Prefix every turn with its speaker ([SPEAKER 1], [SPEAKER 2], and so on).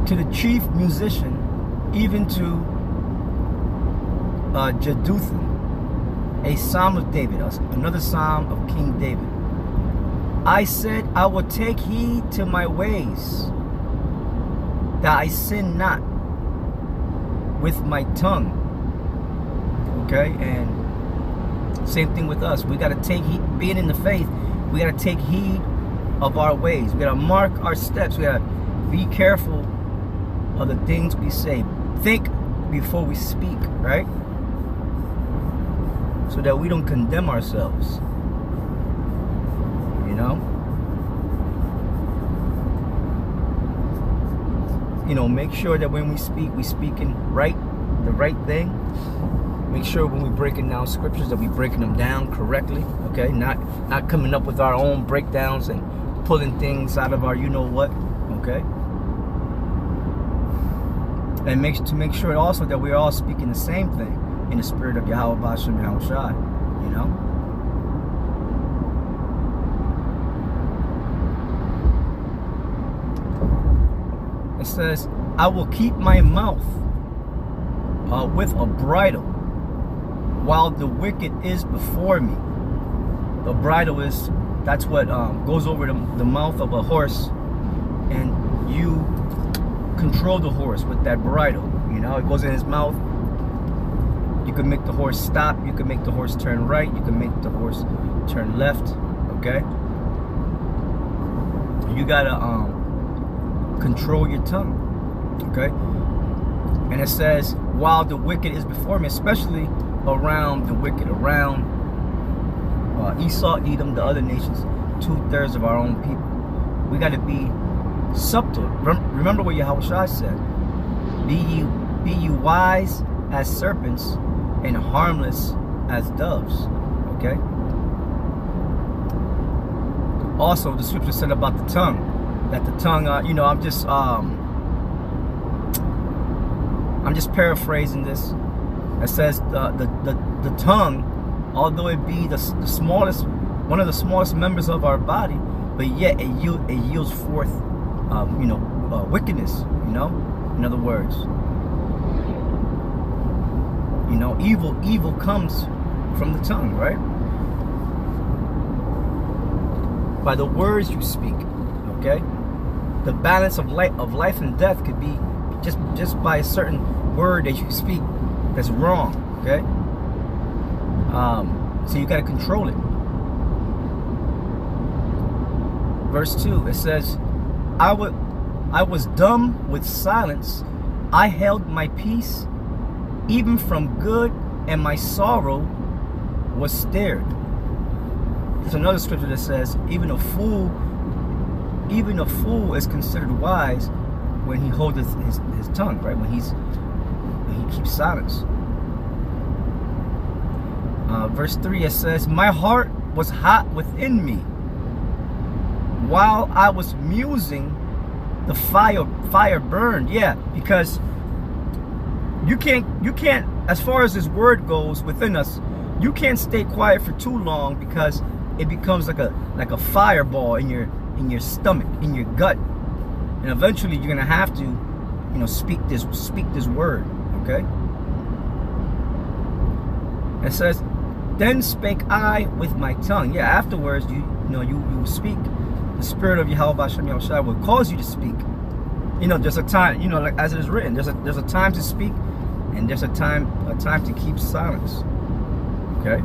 [SPEAKER 1] to the chief musician, even to Jeduthun, a psalm of David, another psalm of King David. I said, I will take heed to my ways, that I sin not with my tongue. Okay, and same thing with us. We got to take heed, being in the faith, we got to take heed of our ways. We got to mark our steps. We got to be careful of the things we say. Think before we speak, right? So that we don't condemn ourselves. You know? You know, make sure that when we speaking the right thing. Make sure when we're breaking down scriptures that we're breaking them down correctly, okay? Not coming up with our own breakdowns and pulling things out of our you-know-what, okay? And make sure also that we're all speaking the same thing in the spirit of Yahweh Bashem Yahweh Shai, you know? It says, I will keep my mouth with a bridle while the wicked is before me. The bridle is, that's what goes over the mouth of a horse, and you control the horse with that bridle. You know, it goes in his mouth. You can make the horse stop. You can make the horse turn right. You can make the horse turn left. Okay. You gotta control your tongue. Okay. And it says, while the wicked is before me, especially around the wicked, around Esau, Edom, the other nations, 2/3 of our own people. We got to be subtle. Remember what Yahweh Shai said: Be ye wise as serpents and harmless as doves. Okay. Also, the scripture said about the tongue, that the tongue, you know, I'm just paraphrasing this. It says the tongue, although it be the smallest, one of the smallest members of our body, but yet it yields forth, you know, wickedness. You know, in other words, you know, evil comes from the tongue, right? By the words you speak. Okay, the balance of life and death could be just by a certain word that you speak that's wrong. Okay, so you got to control it. Verse 2, it says, I was dumb with silence, I held my peace even from good, and my sorrow was stirred. There's another scripture that says, even a fool is considered wise when he holdeth his tongue, right? When he keeps silence. Verse 3, it says, my heart was hot within me while I was musing, the fire burned. Yeah, because you can't, as far as his word goes within us, you can't stay quiet for too long, because it becomes like a fireball in your stomach, in your gut, and eventually you're gonna have to, you know, speak this word. Okay. It says, then spake I with my tongue. Yeah, afterwards you will speak. The spirit of Yahweh Bashem Yahweh Shai will cause you to speak. You know, there's a time, you know, like as it is written, there's a time to speak, and there's a time to keep silence. Okay.